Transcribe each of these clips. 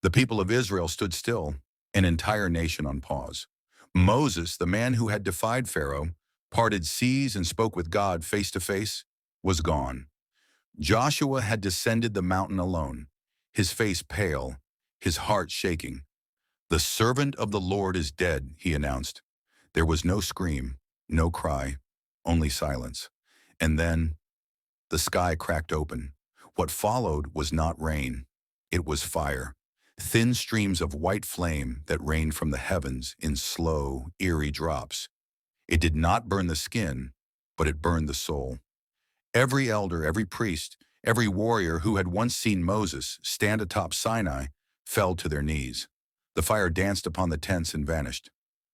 The people of Israel stood still, an entire nation on pause. Moses, the man who had defied Pharaoh, parted seas and spoke with God face to face, was gone. Joshua had descended the mountain alone, his face pale, his heart shaking. "The servant of the Lord is dead," he announced. There was no scream, no cry, only silence. And then the sky cracked open. What followed was not rain. It was fire. Thin streams of white flame that rained from the heavens in slow, eerie drops. It did not burn the skin, but it burned the soul. Every elder, every priest, every warrior who had once seen Moses stand atop Sinai fell to their knees. The fire danced upon the tents and vanished.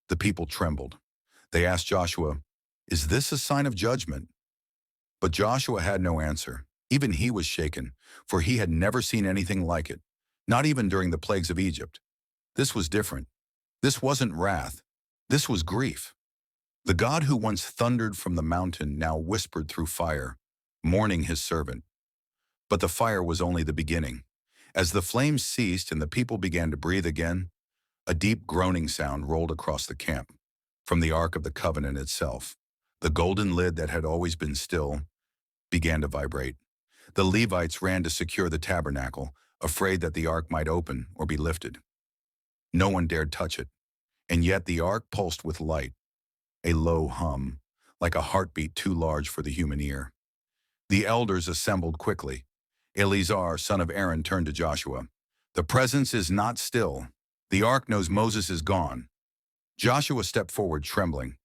The people trembled. They asked Joshua, "Is this a sign of judgment?" But Joshua had no answer. Even he was shaken, for he had never seen anything like it, not even during the plagues of Egypt. This was different. This wasn't wrath. This was grief. The God who once thundered from the mountain now whispered through fire, mourning his servant. But the fire was only the beginning. As the flames ceased and the people began to breathe again, a deep groaning sound rolled across the camp. From the Ark of the Covenant itself, the golden lid that had always been still began to vibrate. The Levites ran to secure the tabernacle, afraid that the ark might open or be lifted. No one dared touch it, and yet the ark pulsed with light, a low hum, like a heartbeat too large for the human ear. The elders assembled quickly. Eleazar, son of Aaron, turned to Joshua. "The presence is not still. The ark knows Moses is gone." Joshua stepped forward, trembling.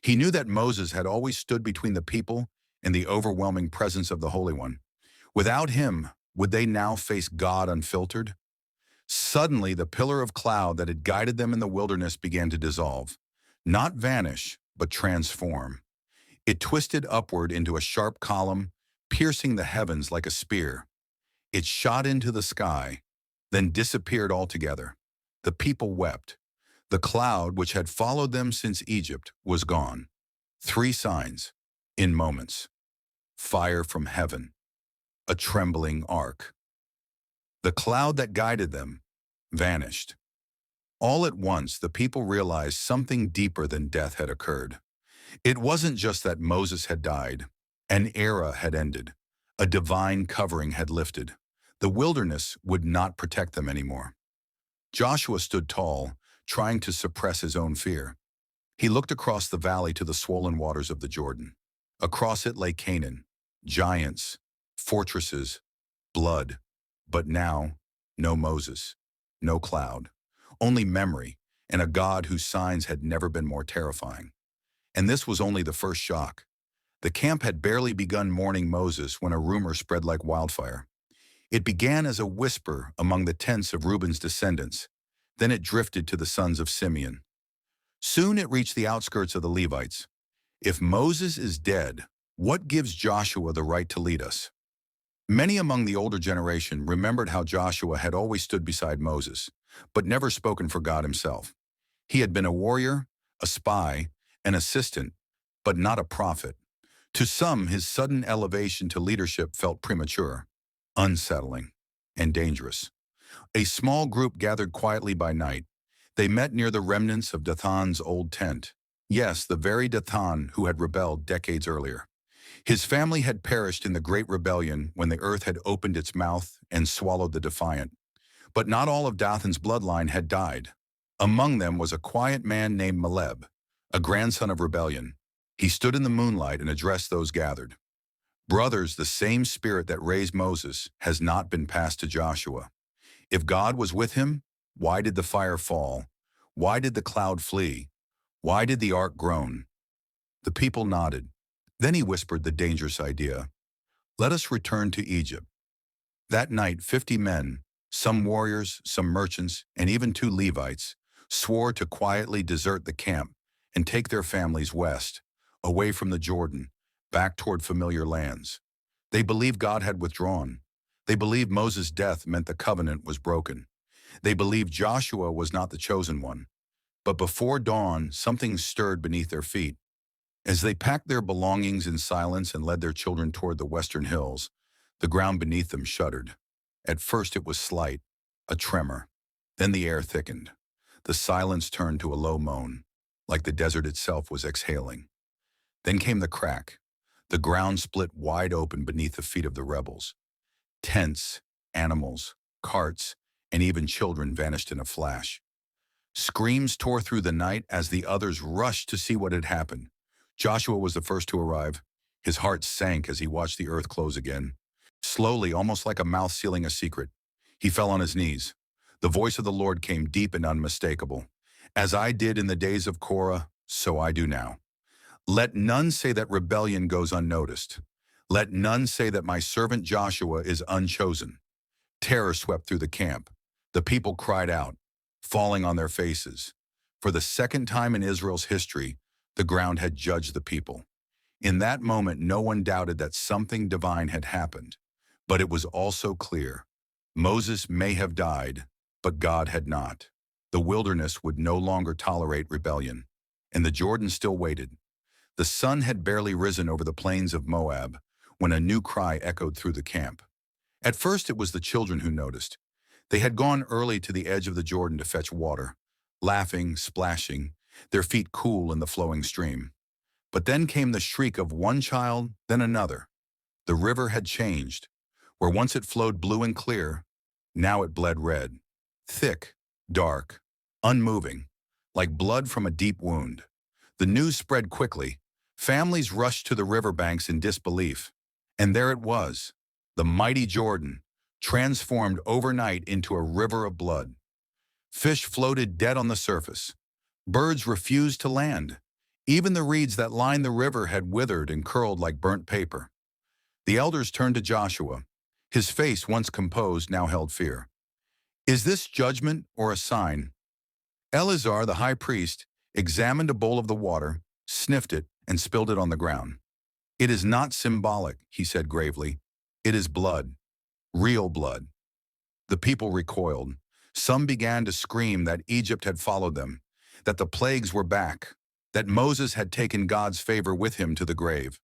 He knew that Moses had always stood between the people and the overwhelming presence of the Holy One. Without him, would they now face God unfiltered? Suddenly, the pillar of cloud that had guided them in the wilderness began to dissolve. Not vanish, but transform. It twisted upward into a sharp column, piercing the heavens like a spear. It shot into the sky, then disappeared altogether. The people wept. The cloud, which had followed them since Egypt, was gone. Three signs, in moments. Fire from heaven. A trembling ark. The cloud that guided them vanished. All at once, the people realized something deeper than death had occurred. It wasn't just that Moses had died. An era had ended. A divine covering had lifted. The wilderness would not protect them anymore. Joshua stood tall, trying to suppress his own fear. He looked across the valley to the swollen waters of the Jordan. Across it lay Canaan, giants, fortresses, blood. But now, no Moses, no cloud, only memory, and a God whose signs had never been more terrifying. And this was only the first shock. The camp had barely begun mourning Moses when a rumor spread like wildfire. It began as a whisper among the tents of Reuben's descendants. Then it drifted to the sons of Simeon. Soon it reached the outskirts of the Levites. If Moses is dead, what gives Joshua the right to lead us? Many among the older generation remembered how Joshua had always stood beside Moses, but never spoken for God himself. He had been a warrior, a spy, an assistant, but not a prophet. To some, his sudden elevation to leadership felt premature, unsettling, and dangerous. A small group gathered quietly by night. They met near the remnants of Dathan's old tent. Yes, the very Dathan who had rebelled decades earlier. His family had perished in the Great Rebellion when the earth had opened its mouth and swallowed the defiant. But not all of Dathan's bloodline had died. Among them was a quiet man named Meleb, a grandson of rebellion. He stood in the moonlight and addressed those gathered. "Brothers, the same spirit that raised Moses has not been passed to Joshua. If God was with him, why did the fire fall? Why did the cloud flee? Why did the ark groan?" The people nodded. Then he whispered the dangerous idea. "Let us return to Egypt." That night, 50 men, some warriors, some merchants, and even 2 Levites, swore to quietly desert the camp and take their families west, away from the Jordan, back toward familiar lands. They believed God had withdrawn. They believed Moses' death meant the covenant was broken. They believed Joshua was not the chosen one. But before dawn, something stirred beneath their feet. As they packed their belongings in silence and led their children toward the western hills, the ground beneath them shuddered. At first it was slight, a tremor. Then the air thickened. The silence turned to a low moan, like the desert itself was exhaling. Then came the crack. The ground split wide open beneath the feet of the rebels. Tents, animals, carts, and even children vanished in a flash. Screams tore through the night as the others rushed to see what had happened. Joshua was the first to arrive. His heart sank as he watched the earth close again. Slowly, almost like a mouth sealing a secret, he fell on his knees. The voice of the Lord came deep and unmistakable. As I did in the days of Korah, so I do now. Let none say that rebellion goes unnoticed. Let none say that my servant Joshua is unchosen. Terror swept through the camp. The people cried out, falling on their faces. For the second time in Israel's history, the ground had judged the people. In that moment, no one doubted that something divine had happened. But it was also clear. Moses may have died, but God had not. The wilderness would no longer tolerate rebellion, and the Jordan still waited. The sun had barely risen over the plains of Moab when a new cry echoed through the camp. At first, it was the children who noticed. They had gone early to the edge of the Jordan to fetch water, laughing, splashing, their feet cool in the flowing stream. But then came the shriek of one child, then another. The river had changed. Where once it flowed blue and clear, now it bled red. Thick, dark, unmoving, like blood from a deep wound. The news spread quickly. Families rushed to the riverbanks in disbelief. And there it was, the mighty Jordan, transformed overnight into a river of blood. Fish floated dead on the surface. Birds refused to land. Even the reeds that lined the river had withered and curled like burnt paper. The elders turned to Joshua. His face, once composed, now held fear. Is this judgment or a sign? Eleazar, the high priest, examined a bowl of the water, sniffed it, and spilled it on the ground. It is not symbolic, he said gravely. It is blood, real blood. The people recoiled. Some began to scream that Egypt had followed them, that the plagues were back, that Moses had taken God's favor with him to the grave.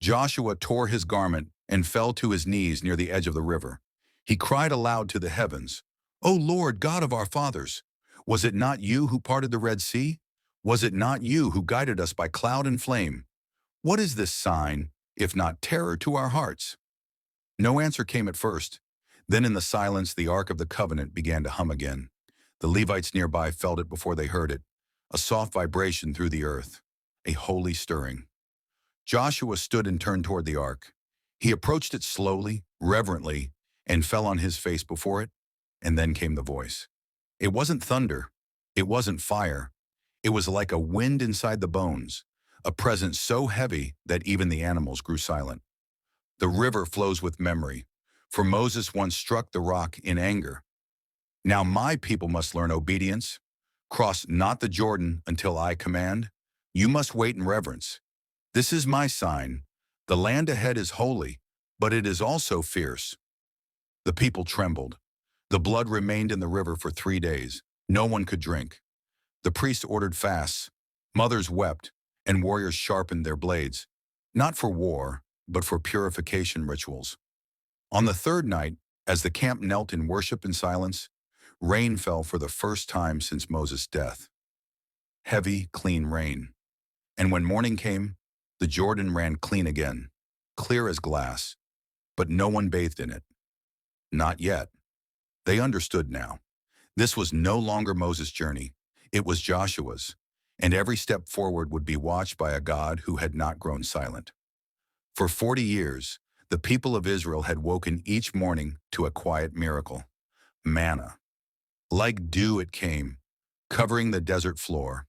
Joshua tore his garment and fell to his knees near the edge of the river. He cried aloud to the heavens, O Lord, God of our fathers, was it not you who parted the Red Sea? Was it not you who guided us by cloud and flame? What is this sign, if not terror to our hearts? No answer came at first. Then in the silence, the Ark of the Covenant began to hum again. The Levites nearby felt it before they heard it, a soft vibration through the earth, a holy stirring. Joshua stood and turned toward the ark. He approached it slowly, reverently, and fell on his face before it, and then came the voice. It wasn't thunder. It wasn't fire. It was like a wind inside the bones, a presence so heavy that even the animals grew silent. The river flows with memory, for Moses once struck the rock in anger. Now my people must learn obedience. Cross not the Jordan until I command. You must wait in reverence. This is my sign. The land ahead is holy, but it is also fierce. The people trembled. The blood remained in the river for 3 days. No one could drink. The priest ordered fasts. Mothers wept, and warriors sharpened their blades, not for war, but for purification rituals. On the third night, as the camp knelt in worship and silence, rain fell for the first time since Moses' death. Heavy, clean rain. And when morning came, the Jordan ran clean again, clear as glass, but no one bathed in it. Not yet. They understood now. This was no longer Moses' journey. It was Joshua's, and every step forward would be watched by a God who had not grown silent. For 40 years, the people of Israel had woken each morning to a quiet miracle, manna. Like dew it came, covering the desert floor,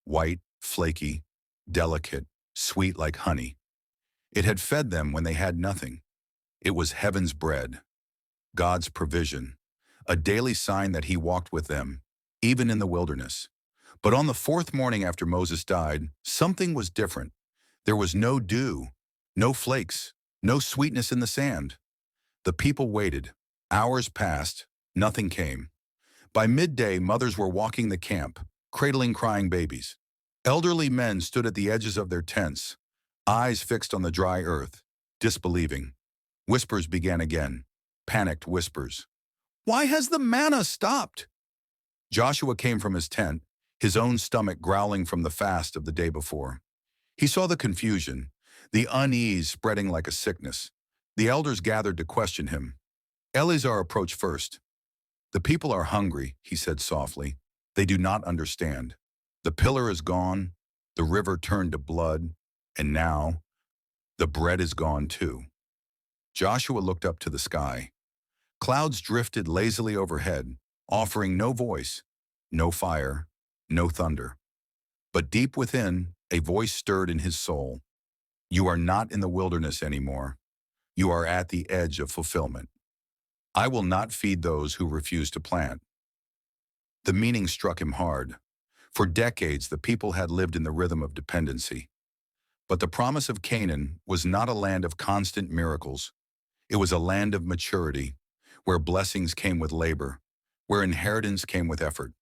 white, flaky, delicate, sweet like honey. It had fed them when they had nothing. It was heaven's bread, God's provision, a daily sign that he walked with them, even in the wilderness. But on the fourth morning after Moses died, something was different. There was no dew, no flakes, no sweetness in the sand. The people waited. Hours passed. Nothing came. By midday, mothers were walking the camp, cradling crying babies. Elderly men stood at the edges of their tents, eyes fixed on the dry earth, disbelieving. Whispers began again, panicked whispers. Why has the manna stopped? Joshua came from his tent, his own stomach growling from the fast of the day before. He saw the confusion, the unease spreading like a sickness. The elders gathered to question him. Eleazar approached first. "The people are hungry," he said softly. "They do not understand. The pillar is gone, the river turned to blood, and now the bread is gone too." Joshua looked up to the sky. Clouds drifted lazily overhead, offering no voice, no fire, no thunder. But deep within, a voice stirred in his soul. "You are not in the wilderness anymore. You are at the edge of fulfillment. I will not feed those who refuse to plant." The meaning struck him hard. For decades, the people had lived in the rhythm of dependency. But the promise of Canaan was not a land of constant miracles. It was a land of maturity, where blessings came with labor, where inheritance came with effort.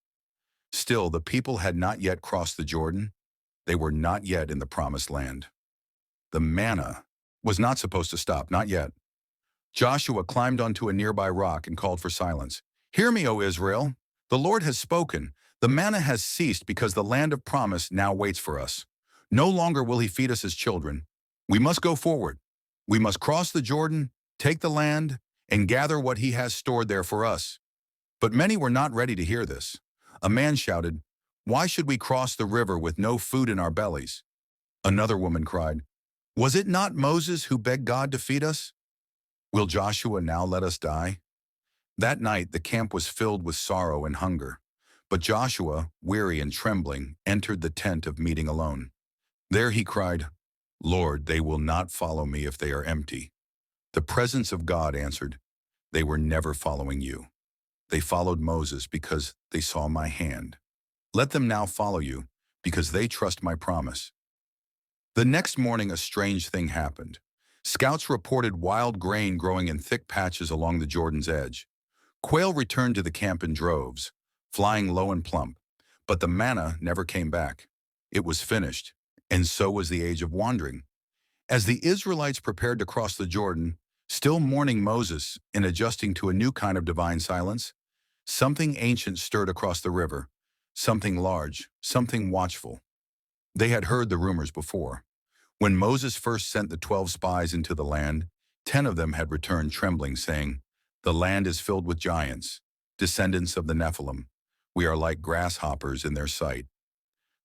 Still, the people had not yet crossed the Jordan. They were not yet in the promised land. The manna was not supposed to stop, not yet. Joshua climbed onto a nearby rock and called for silence. "Hear me, O Israel. The Lord has spoken. The manna has ceased because the land of promise now waits for us. No longer will he feed us as children. We must go forward. We must cross the Jordan, take the land, and gather what he has stored there for us." But many were not ready to hear this. A man shouted, "Why should we cross the river with no food in our bellies?" Another woman cried, "Was it not Moses who begged God to feed us? Will Joshua now let us die?" That night the camp was filled with sorrow and hunger. But Joshua, weary and trembling, entered the tent of meeting alone. There he cried, "Lord, they will not follow me if they are empty." The presence of God answered, "They were never following you. They followed Moses because they saw my hand. Let them now follow you because they trust my promise." The next morning a strange thing happened. Scouts reported wild grain growing in thick patches along the Jordan's edge. Quail returned to the camp in droves, flying low and plump, but the manna never came back. It was finished, and so was the age of wandering. As the Israelites prepared to cross the Jordan, still mourning Moses and adjusting to a new kind of divine silence, something ancient stirred across the river, something large, something watchful. They had heard the rumors before. When Moses first sent the 12 spies into the land, 10 of them had returned trembling, saying, "The land is filled with giants, descendants of the Nephilim. We are like grasshoppers in their sight."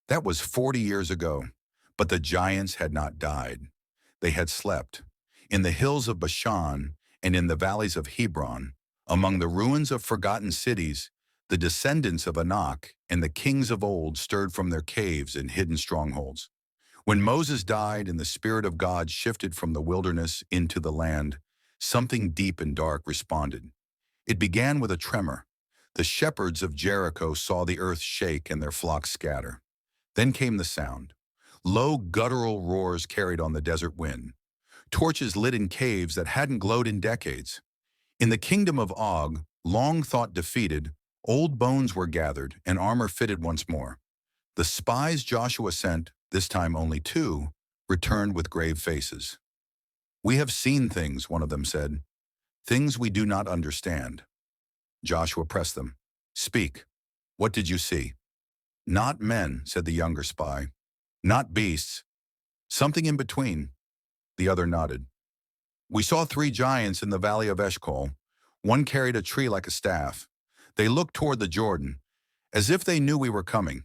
That was 40 years ago, but the giants had not died. They had slept. In the hills of Bashan and in the valleys of Hebron, among the ruins of forgotten cities, the descendants of Anak and the kings of old stirred from their caves and hidden strongholds. When Moses died and the Spirit of God shifted from the wilderness into the land, something deep and dark responded. It began with a tremor. The shepherds of Jericho saw the earth shake and their flocks scatter. Then came the sound. Low guttural roars carried on the desert wind. Torches lit in caves that hadn't glowed in decades. In the kingdom of Og, long thought defeated, old bones were gathered and armor fitted once more. The spies Joshua sent, this time only 2, returned with grave faces. "We have seen things," one of them said, "things we do not understand." Joshua pressed them. "Speak. What did you see?" "Not men," said the younger spy. "Not beasts. Something in between." The other nodded. "We saw 3 giants in the valley of Eshcol. One carried a tree like a staff. They looked toward the Jordan, as if they knew we were coming."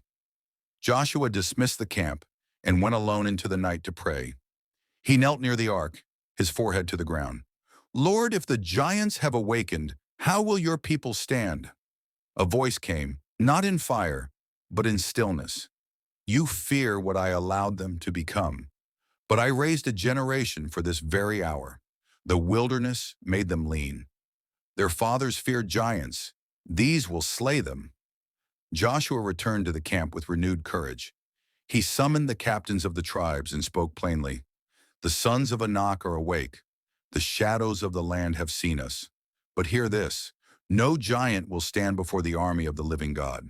Joshua dismissed the camp and went alone into the night to pray. He knelt near the ark, his forehead to the ground. "Lord, if the giants have awakened, how will your people stand?" A voice came, not in fire, but in stillness. "You fear what I allowed them to become. But I raised a generation for this very hour. The wilderness made them lean. Their fathers feared giants. These will slay them." Joshua returned to the camp with renewed courage. He summoned the captains of the tribes and spoke plainly. "The sons of Anak are awake. The shadows of the land have seen us. But hear this, no giant will stand before the army of the living God."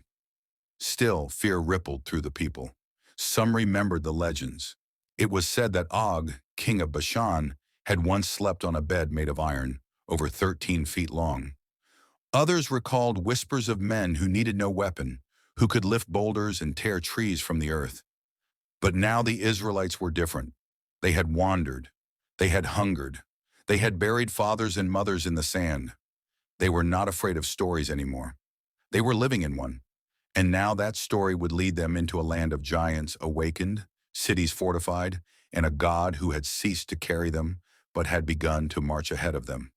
Still, fear rippled through the people. Some remembered the legends. It was said that Og, king of Bashan, had once slept on a bed made of iron, over 13 feet long. Others recalled whispers of men who needed no weapon, who could lift boulders and tear trees from the earth. But now the Israelites were different. They had wandered. They had hungered. They had buried fathers and mothers in the sand. They were not afraid of stories anymore. They were living in one. And now that story would lead them into a land of giants awakened, cities fortified, and a God who had ceased to carry them, but had begun to march ahead of them.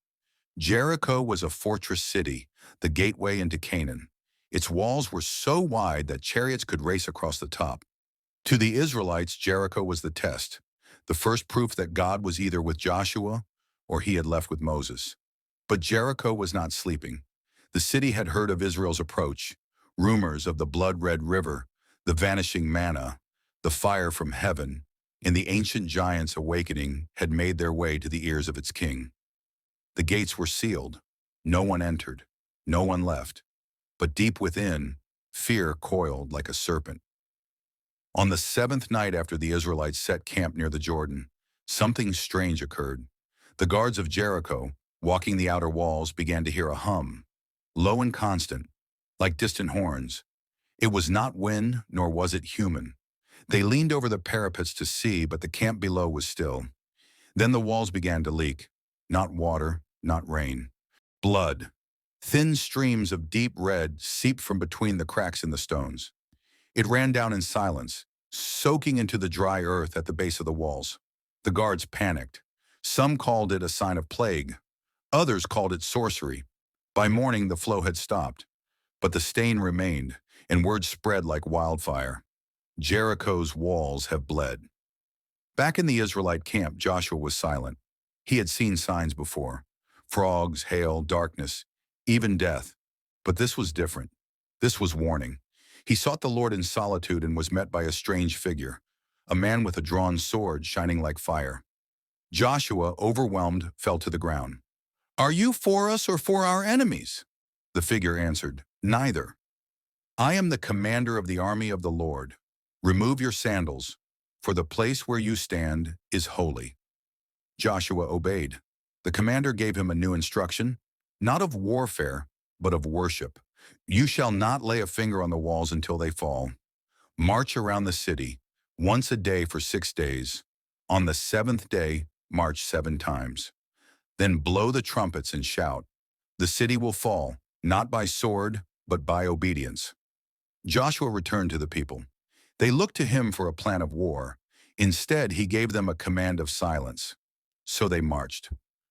Jericho was a fortress city, the gateway into Canaan. Its walls were so wide that chariots could race across the top. To the Israelites, Jericho was the test, the first proof that God was either with Joshua or he had left with Moses. But Jericho was not sleeping. The city had heard of Israel's approach, rumors of the blood-red river, the vanishing manna, the fire from heaven, and the ancient giants awakening had made their way to the ears of its king. The gates were sealed. No one entered. No one left. But deep within, fear coiled like a serpent. On the seventh night after the Israelites set camp near the Jordan, something strange occurred. The guards of Jericho, walking the outer walls, began to hear a hum, low and constant, like distant horns. It was not wind, nor was it human. They leaned over the parapets to see, but the camp below was still. Then the walls began to leak. Not water, not rain. Blood. Thin streams of deep red seeped from between the cracks in the stones. It ran down in silence, soaking into the dry earth at the base of the walls. The guards panicked. Some called it a sign of plague. Others called it sorcery. By morning, the flow had stopped. But the stain remained, and word spread like wildfire. Jericho's walls have bled. Back in the Israelite camp, Joshua was silent. He had seen signs before. Frogs, hail, darkness, even death. But this was different. This was warning. He sought the Lord in solitude and was met by a strange figure, a man with a drawn sword shining like fire. Joshua, overwhelmed, fell to the ground. "Are you for us or for our enemies?" The figure answered, "Neither. I am the commander of the army of the Lord. Remove your sandals, for the place where you stand is holy." Joshua obeyed. The commander gave him a new instruction, not of warfare, but of worship. "You shall not lay a finger on the walls until they fall. March around the city, once a day for 6 days. On the seventh day, march 7 times. Then blow the trumpets and shout. The city will fall, not by sword, but by obedience." Joshua returned to the people. They looked to him for a plan of war. Instead, he gave them a command of silence. So they marched.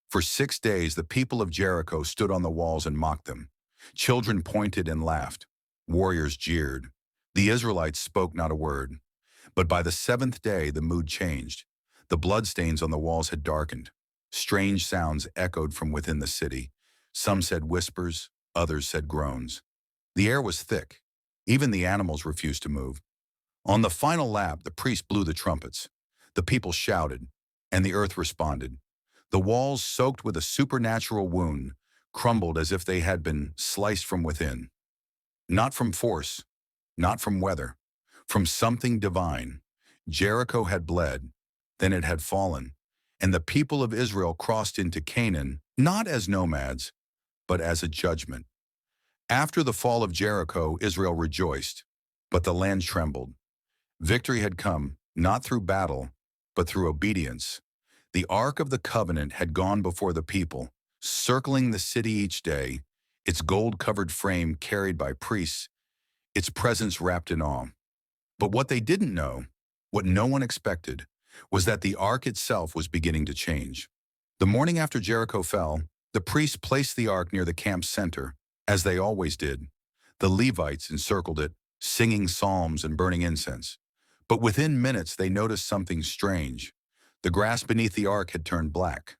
For 6 days, the people of Jericho stood on the walls and mocked them. Children pointed and laughed. Warriors jeered. The Israelites spoke not a word. But by the 7th day, the mood changed. The bloodstains on the walls had darkened. Strange sounds echoed from within the city. Some said whispers, others said groans. The air was thick. Even the animals refused to move. On the final lap, the priest blew the trumpets. The people shouted, and the earth responded. The walls, soaked with a supernatural wound, crumbled as if they had been sliced from within. Not from force, not from weather, from something divine. Jericho had bled, then it had fallen, and the people of Israel crossed into Canaan, not as nomads, but as a judgment. After the fall of Jericho, Israel rejoiced, but the land trembled. Victory had come, not through battle, but through obedience. The Ark of the Covenant had gone before the people, circling the city each day, its gold-covered frame carried by priests, its presence wrapped in awe. But what they didn't know, what no one expected, was that the Ark itself was beginning to change. The morning after Jericho fell, the priests placed the Ark near the camp's center, as they always did. The Levites encircled it, singing psalms and burning incense. But within minutes they noticed something strange. The grass beneath the ark had turned black.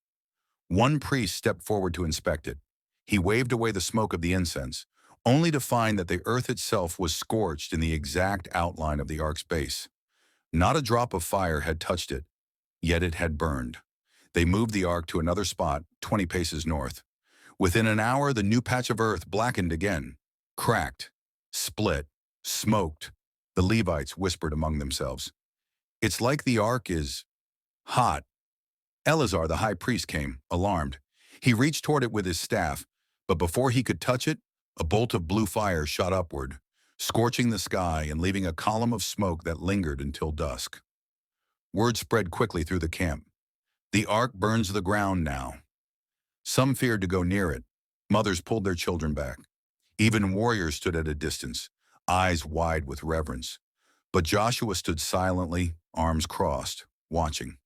One priest stepped forward to inspect it. He waved away the smoke of the incense, only to find that the earth itself was scorched in the exact outline of the ark's base. Not a drop of fire had touched it, yet it had burned. They moved the ark to another spot, 20 paces north. Within an hour, the new patch of earth blackened again, cracked, split, smoked. The Levites whispered among themselves, "It's like the ark is hot." Eleazar, the high priest, came, alarmed. He reached toward it with his staff, but before he could touch it, A bolt of blue fire shot upward, scorching the sky and leaving a column of smoke that lingered until dusk. Word spread quickly through the camp. The ark burns the ground now. Some feared to go near it. Mothers pulled their children back. Even warriors stood at a distance, eyes wide with reverence. But Joshua stood silently, arms crossed, watching.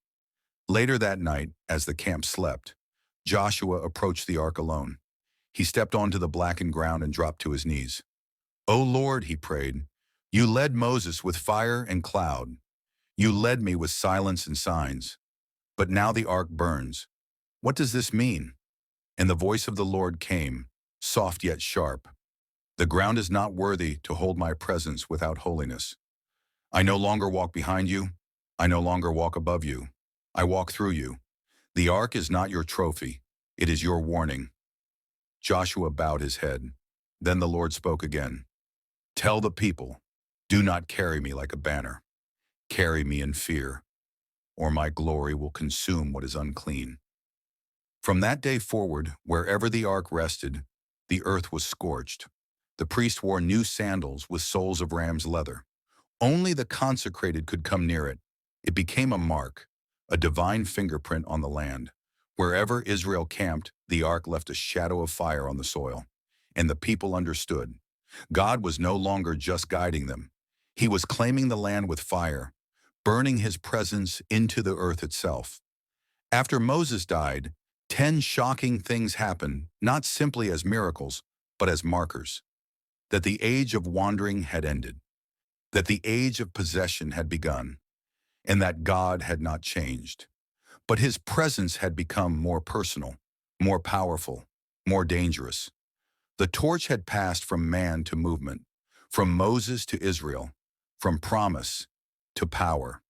Later that night, as the camp slept, Joshua approached the ark alone. He stepped onto the blackened ground and dropped to his knees. "O Lord," he prayed, "you led Moses with fire and cloud. You led me with silence and signs. But now the ark burns. What does this mean?" And the voice of the Lord came, soft yet sharp. "The ground is not worthy to hold my presence without holiness. I no longer walk behind you. I no longer walk above you. I walk through you. The ark is not your trophy. It is your warning." Joshua bowed his head. Then the Lord spoke again. "Tell the people, do not carry me like a banner. Carry me in fear, or my glory will consume what is unclean." From that day forward, wherever the ark rested, the earth was scorched. The priest wore new sandals with soles of ram's leather. Only the consecrated could come near it. It became a mark, a divine fingerprint on the land. Wherever Israel camped, the ark left a shadow of fire on the soil. And the people understood. God was no longer just guiding them. He was claiming the land with fire, burning his presence into the earth itself. After Moses died, 10 shocking things happened, not simply as miracles, but as markers. That the age of wandering had ended, that the age of possession had begun, and that God had not changed. But his presence had become more personal, more powerful, more dangerous. The torch had passed from man to movement, from Moses to Israel, from promise to power.